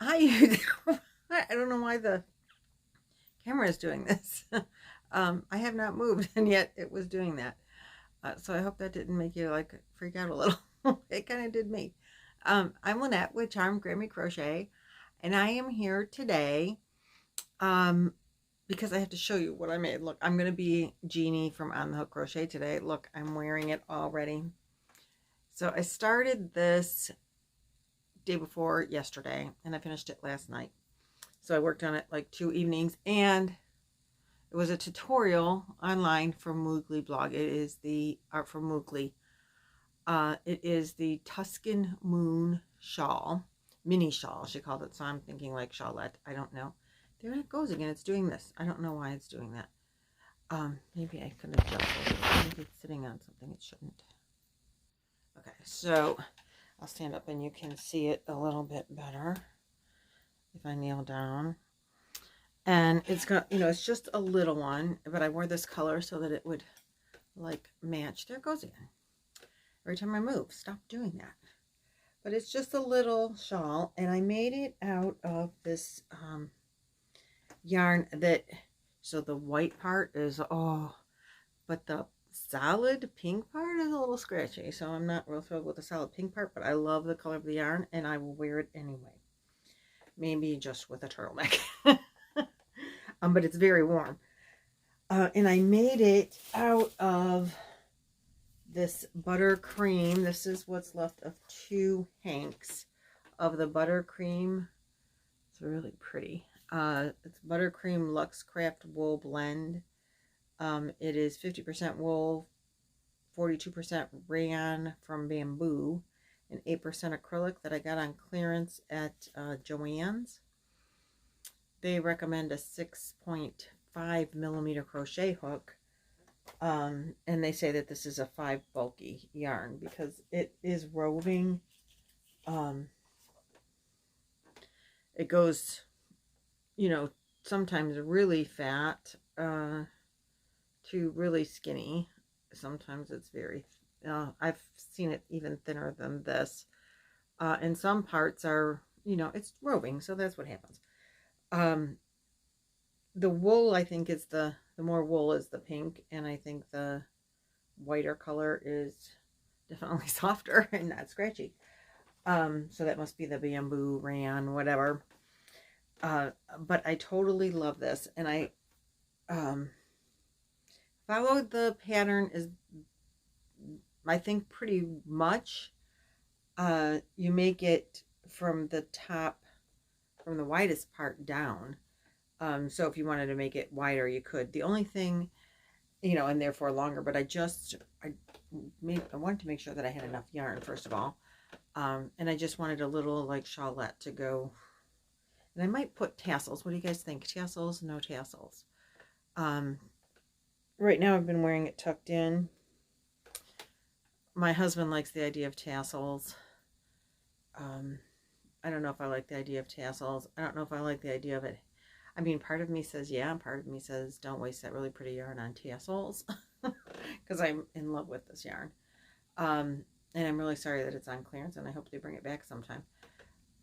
I don't know why the camera is doing this. I have not moved, and yet it was doing that. So I hope that didn't make you like freak out a little. It kind of did me. I'm Lynette with Grammy Crochet, and I am here today because I have to show you what I made. Look, I'm going to be Jeannie from On the Hook Crochet today. Look, I'm wearing it already. So I started this day before yesterday, and I finished it last night. So I worked on it like 2 evenings, and it was a tutorial online from Moogly blog. It is the art from Moogly. It is the Tuscan Moon shawl, mini shawl, she called it. So I'm thinking like shawlette. I don't know. There it goes again. It's doing this. I don't know why it's doing that. Maybe I could adjust it. Maybe it's sitting on something it shouldn't. Okay, so I'll stand up and you can see it a little bit better if I kneel down. And it's got, you know, it's just a little one, but I wore this color so that it would like match. There it goes again. Every time I move, stop doing that. But it's just a little shawl, and I made it out of this yarn that, so the white part is, but the solid pink part is a little scratchy. So I'm not real thrilled with the solid pink part, but I love the color of the yarn, and I will wear it anyway. Maybe just with a turtleneck. But it's very warm. And I made it out of this buttercream. This is what's left of 2 hanks of the buttercream. It's really pretty. It's buttercream Luxe Craft wool blend. It is 50% wool, 42% rayon from bamboo, and 8% acrylic that I got on clearance at Joann's. They recommend a 6.5 millimeter crochet hook. And they say that this is a 5 bulky yarn because it is roving. It goes, you know, sometimes really fat to really skinny. Sometimes it's very, I've seen it even thinner than this. And some parts are, you know, it's roving, so that's what happens. The wool, I think, is the more wool is the pink, and I think the whiter color is definitely softer and not scratchy. So that must be the bamboo, rayon, whatever. But I totally love this, and I followed the pattern is, I think, pretty much. You make it from the top, from the widest part down. So if you wanted to make it wider, you could. The only thing, you know, and therefore longer, but I wanted to make sure that I had enough yarn, first of all. And I just wanted a little like shawlette to go. And I might put tassels. What do you guys think? Tassels? No tassels. Right now I've been wearing it tucked in. My husband likes the idea of tassels. I don't know if I like the idea of tassels. I don't know if I like the idea of it. I mean, part of me says yeah, and part of me says don't waste that really pretty yarn on tassels, because I'm in love with this yarn. And I'm really sorry that it's on clearance, and I hope they bring it back sometime.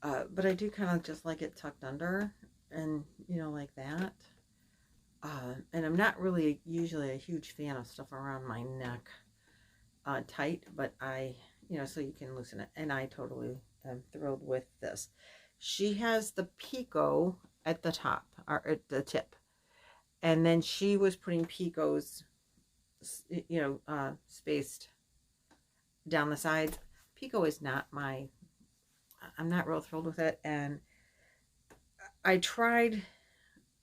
But I do kind of just like it tucked under, and, you know, like that. And I'm not really usually a huge fan of stuff around my neck tight, but you know, so you can loosen it. And I totally am thrilled with this. She has the picot at the top, or at the tip, and then she was putting picots, you know, spaced down the sides. Picot is not I'm not real thrilled with it, and I tried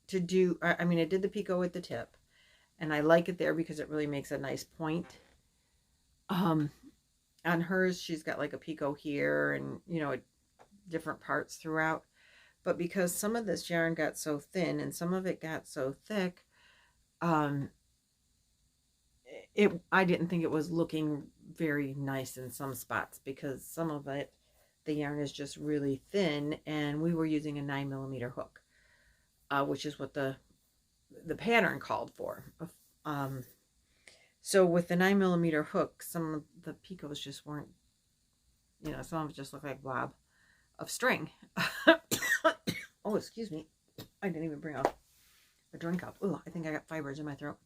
to do, I mean, I did the picot at the tip, and I like it there because it really makes a nice point. On hers, she's got like a picot here, and, you know, different parts throughout. But because some of this yarn got so thin and some of it got so thick, I didn't think it was looking very nice in some spots, because some of it, the yarn is just really thin, and we were using a 9 millimeter hook, which is what the pattern called for. So with the 9 millimeter hook, some of the picots just weren't, you know, some of it just looked like blob of string. Oh, excuse me. I didn't even bring a drink up. Oh, I think I got fibers in my throat.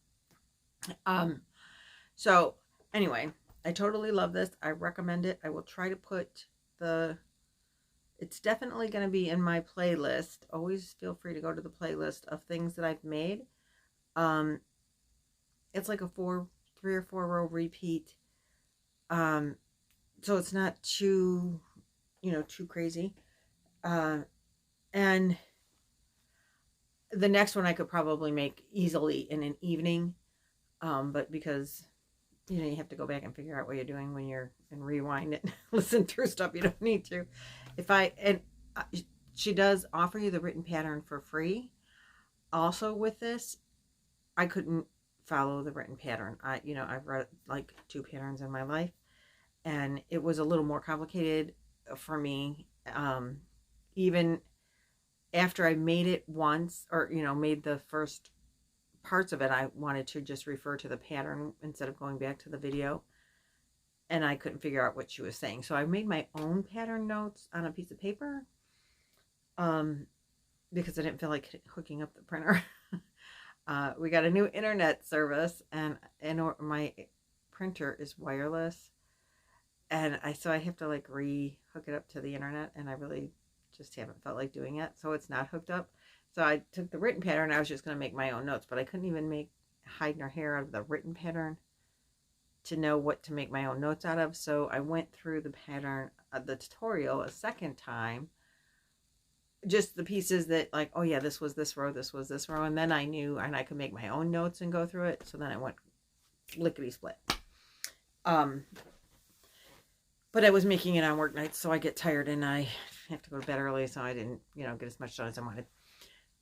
So anyway, I totally love this. I recommend it. I will try to put it's definitely going to be in my playlist. Always feel free to go to the playlist of things that I've made. It's like a 3 or 4 row repeat. So it's not too, too crazy. And the next one I could probably make easily in an evening. But because, you have to go back and figure out what you're doing when you're and rewind it, listen through stuff you don't need to. She does offer you the written pattern for free. Also with this, I couldn't follow the written pattern. I've read like 2 patterns in my life, and it was a little more complicated for me. Even after I made it once, or, made the first parts of it, I wanted to just refer to the pattern instead of going back to the video. And I couldn't figure out what she was saying. So I made my own pattern notes on a piece of paper. Because I didn't feel like hooking up the printer. We got a new internet service, and my printer is wireless. And so I have to like hook it up to the internet, and I really just haven't felt like doing it. So it's not hooked up. So I took the written pattern. I was just going to make my own notes, but I couldn't even make hide nor hair out of the written pattern to know what to make my own notes out of. So I went through the pattern, the tutorial a second time, just the pieces that like, oh yeah, this was this row, this was this row. And then I knew, and I could make my own notes and go through it. So then I went lickety split. But I was making it on work nights, so I get tired and I have to go to bed early. So I didn't, get as much done as I wanted.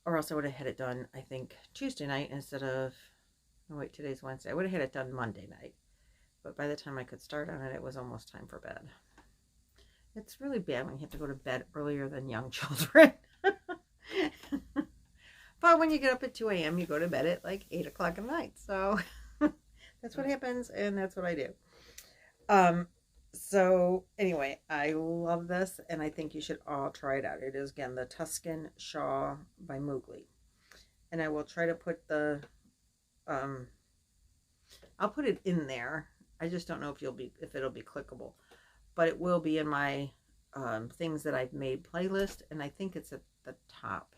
Or else I would have had it done, I think, Tuesday night instead of, oh wait, today's Wednesday. I would have had it done Monday night. But by the time I could start on it, it was almost time for bed. It's really bad when you have to go to bed earlier than young children. But when you get up at 2 a.m., you go to bed at like 8 o'clock at night. So that's what happens, and that's what I do. So anyway, I love this, and I think you should all try it out. It is, again, the Tuscan Shawl by Mowgli. And I will try to put the, I'll put it in there. I just don't know if it'll be clickable. But it will be in my things that I've made playlist, and I think it's at the top.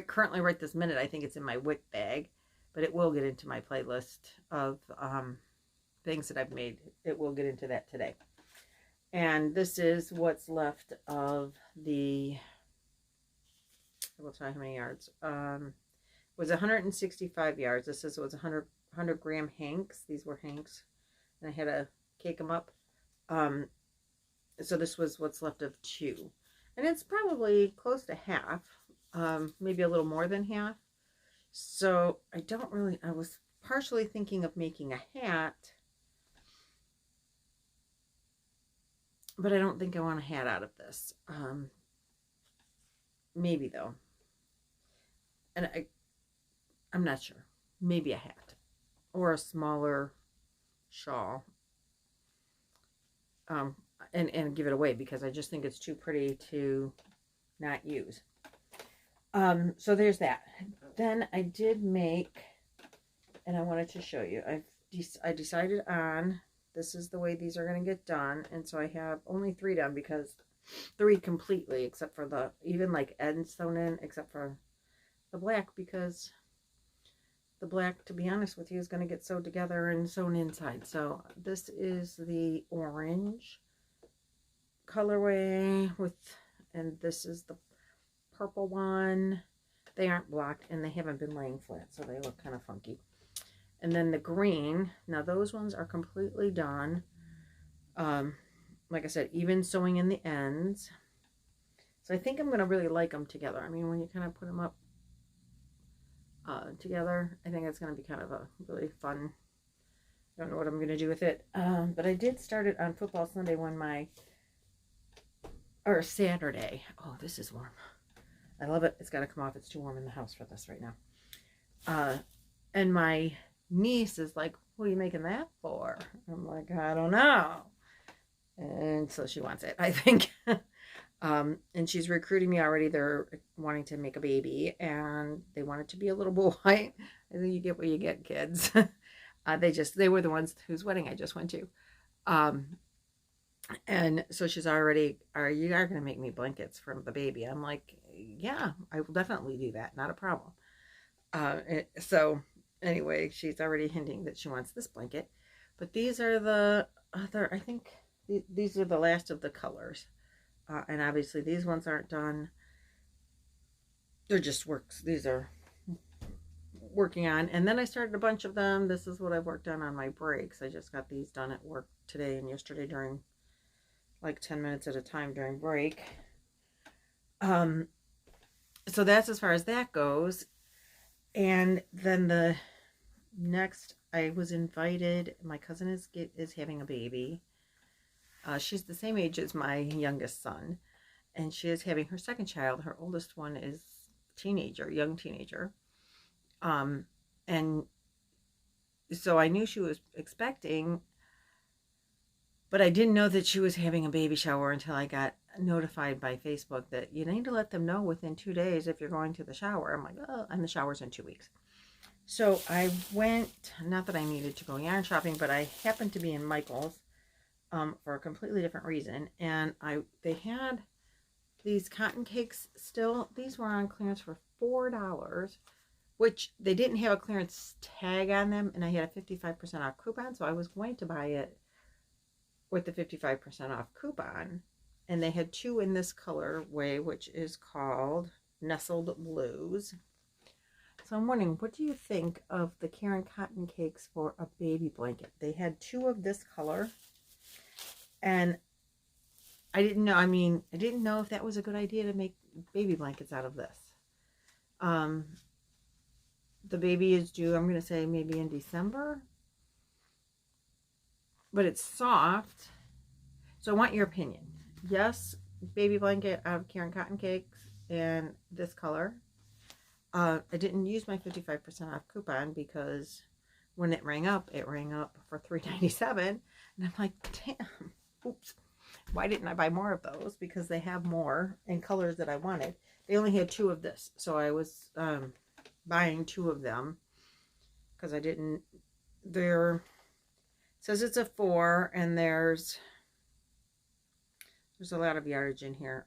Currently right this minute, I think it's in my WIC bag, but it will get into my playlist of things that I've made. It will get into that today. And this is what's left of the, I will tell you how many yards. It was 165 yards. This was 100 gram hanks. These were hanks, and I had to cake them up. So this was what's left of 2, and it's probably close to half, maybe a little more than half. So I was partially thinking of making a hat, but I don't think I want a hat out of this. Maybe though, and I'm not sure. Maybe a hat or a smaller shawl. And give it away, because I just think it's too pretty to not use. So there's that. Then I did make, and I wanted to show you, I decided on, this is the way these are going to get done. And so I have only 3 done, because 3 completely, except for the, even like ends sewn in, except for the black, because the black, to be honest with you, is going to get sewed together and sewn inside. So this is the orange colorway and this is the purple one. They aren't blocked, and they haven't been laying flat, so they look kind of funky. And then the green, now those ones are completely done. Like I said, even sewing in the ends. So I think I'm going to really like them together. I mean, when you kind of put them up together, I think it's going to be kind of a really fun, I don't know what I'm going to do with it. But I did start it on Football Sunday or Saturday. Oh, this is warm. I love it. It's got to come off. It's too warm in the house for this right now. And my niece is like, what are you making that for? I'm like, I don't know. And so she wants it, I think. And she's recruiting me already. They're wanting to make a baby, and they want it to be a little boy. I think you get what you get, kids. They were the ones whose wedding I just went to. Um, and so she's already, you are going to make me blankets from the baby. I'm like, yeah, I will definitely do that. Not a problem. So anyway, she's already hinting that she wants this blanket. But these are the other, I think these are the last of the colors. And obviously these ones aren't done. They're just works. These are working on. And then I started a bunch of them. This is what I've worked on my breaks. I just got these done at work today and yesterday during like 10 minutes at a time during break. So that's as far as that goes. And then the next, I was invited. My cousin is having a baby. She's the same age as my youngest son, and she is having her second child. Her oldest one is young teenager. And so I knew she was expecting, but I didn't know that she was having a baby shower until I got notified by Facebook that you need to let them know within 2 days if you're going to the shower. I'm like, oh, and the shower's in 2 weeks. So I went, not that I needed to go yarn shopping, but I happened to be in Michael's for a completely different reason. And they had these cotton cakes still. These were on clearance for $4, which they didn't have a clearance tag on them. And I had a 55% off coupon. So I was going to buy it with the 55% off coupon. And they had two in this colorway, which is called Nestled Blues. So I'm wondering, what do you think of the Karen Cotton Cakes for a baby blanket? They had two of this color. And I didn't know, I didn't know if that was a good idea to make baby blankets out of this. The baby is due, I'm going to say maybe in December. But it's soft. So I want your opinion. Yes, baby blanket out of Karen Cotton Cakes and this color. I didn't use my 55% off coupon because when it rang up for $3.97. And I'm like, damn, oops. Why didn't I buy more of those? Because they have more in colors that I wanted. They only had two of this. So I was buying two of them because I didn't, it says it's a 4 and there's a lot of yardage in here.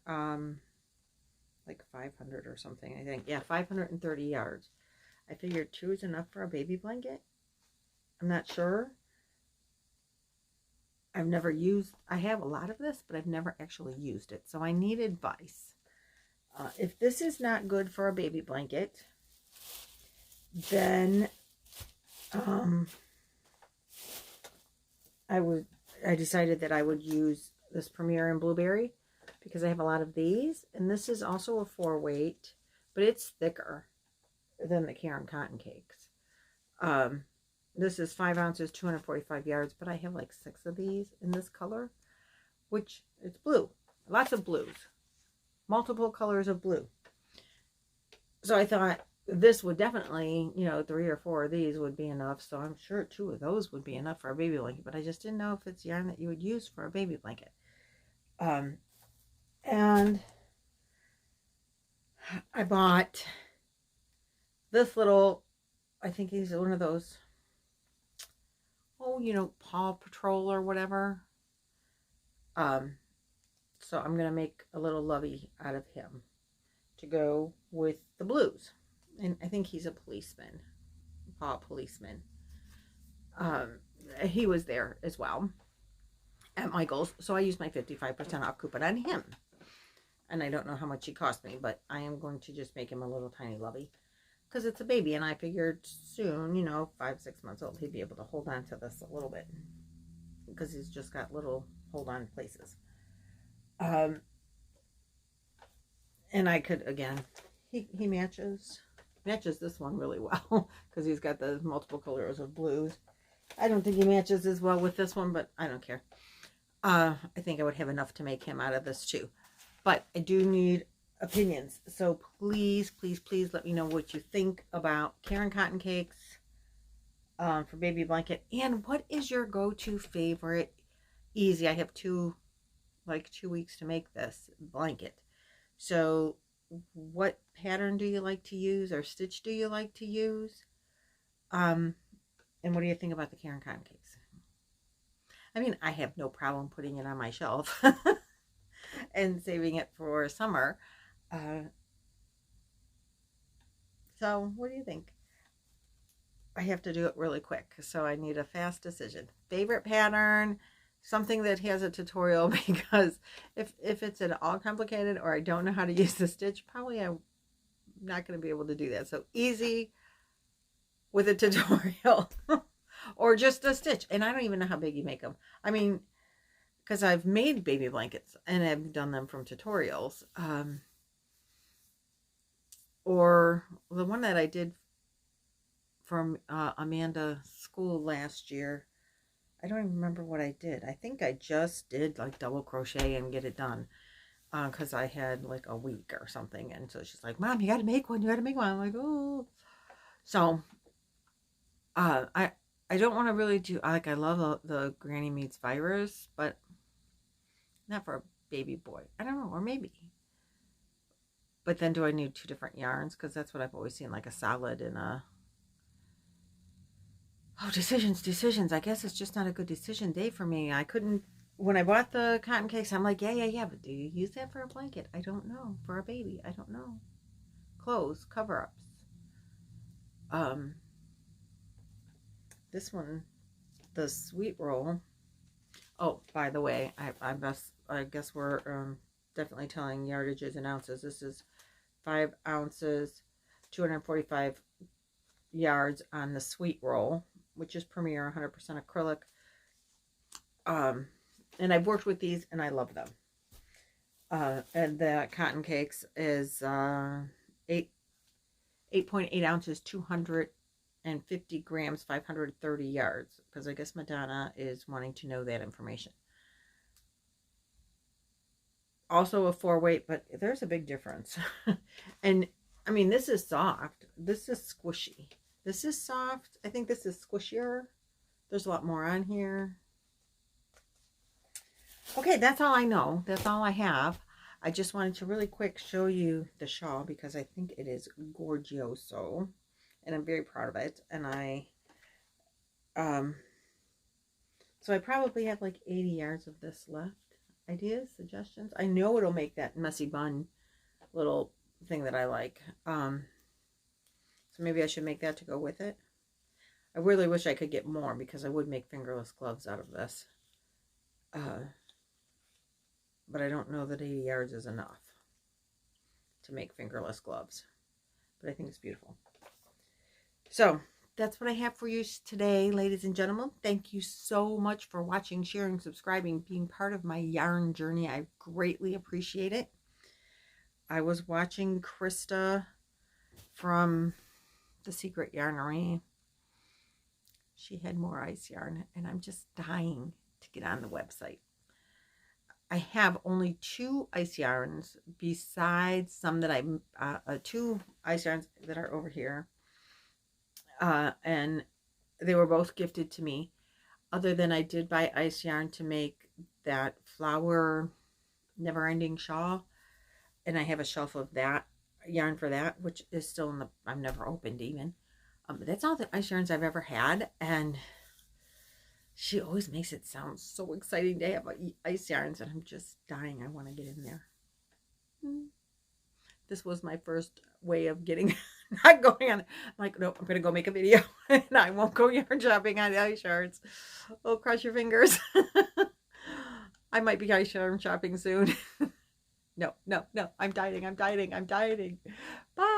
Like 500 or something, I think. Yeah, 530 yards. I figured 2 is enough for a baby blanket. I'm not sure. I have a lot of this, but I've never actually used it. So I need advice. If this is not good for a baby blanket, then I decided that I would use this Premier and Blueberry because I have a lot of these. And this is also a 4 weight, but it's thicker than the Karen Cotton Cakes. This is 5 ounces, 245 yards, but I have like 6 of these in this color, which it's blue. Lots of blues. Multiple colors of blue. So I thought this would definitely, 3 or 4 of these would be enough. So I'm sure 2 of those would be enough for a baby blanket, but I just didn't know if it's yarn that you would use for a baby blanket. And I bought this little, I think he's one of those, Paw Patrol or whatever. So I'm going to make a little lovey out of him to go with the blues. And I think he's a policeman, paw policeman. He was there as well at Michael's. So I used my 55% off coupon on him. And I don't know how much he cost me, but I am going to just make him a little tiny lovey. Because it's a baby, and I figured soon, 5-6 months old, he'd be able to hold on to this a little bit. Because he's just got little hold-on places. And I could, again, he matches this one really well. Because he's got the multiple colors of blues. I don't think he matches as well with this one, but I don't care. I think I would have enough to make him out of this too. But I do need opinions. So please, please, please let me know what you think about Karen Cotton Cakes for baby blanket. And what is your go-to favorite easy? I have 2 like 2 weeks to make this blanket. So what pattern do you like to use, or stitch do you like to use? And what do you think about the Karen cotton cakes? I mean, I have no problem putting it on my shelf and saving it for summer. So what do you think? I have to do it really quick, so I need a fast decision. Favorite pattern, something that has a tutorial, because if it's at all complicated or I don't know how to use the stitch, probably I'm not going to be able to do that. So easy with a tutorial or just a stitch. And I don't even know how big you make them. I mean, because I've made baby blankets and I've done them from tutorials. Or the one that I did from Amanda's school last year, I don't even remember what I did. I think I just did like double crochet and get it done, because I had like a week or something. And so she's like, Mom, you got to make one. You got to make one. I'm like, oh. So I don't want to really do, like, I love the Granny Meets Virus, but not for a baby boy. I don't know, or maybe. But then do I need 2 different yarns? Because that's what I've always seen, like a solid and a... Oh, decisions. I guess it's just not a good decision day for me. I couldn't... When I bought the cotton cakes, I'm like, yeah. But do you use that for a blanket? I don't know. For a baby? I don't know. Clothes, cover-ups. This one, the sweet roll. Oh, by the way, I guess we're definitely telling yardages and ounces. This is 5 ounces, 245 yards on the sweet roll, which is Premier 100% acrylic. And I've worked with these and I love them. And the cotton cakes is 8.8 ounces, 250 grams, 530 yards, because I guess Madonna is wanting to know that information. Also a 4-weight, but there's a big difference. And I mean, this is soft. This is squishy. This is soft. I think this is squishier. There's a lot more on here. Okay, that's all I know. That's all I have. I just wanted to really quick show you the shawl because I think it is gorgioso. And I'm very proud of it. And so I probably have like 80 yards of this left. Ideas, suggestions? I know it'll make that messy bun little thing that I like. So maybe I should make that to go with it. I really wish I could get more because I would make fingerless gloves out of this. But I don't know that 80 yards is enough to make fingerless gloves. But I think it's beautiful. So that's what I have for you today, ladies and gentlemen. Thank you so much for watching, sharing, subscribing, being part of my yarn journey. I greatly appreciate it. I was watching Krista from The Secret Yarnery. She had more ice yarn, and I'm just dying to get on the website. I have only 2 ice yarns besides some that 2 ice yarns that are over here. And they were both gifted to me. Other than I did buy ice yarn to make that flower never-ending shawl. And I have a shelf of that yarn for that, which is still in the... I've never opened even. But that's all the ice yarns I've ever had. And she always makes it sound so exciting to have ice yarns. And I'm just dying. I want to get in there. This was my first way of getting... not going on. I'm like, no, I'm going to go make a video. And I won't go yarn shopping on ice yarns. Oh, cross your fingers. I might be ice yarn shopping soon. No. I'm dieting. Bye.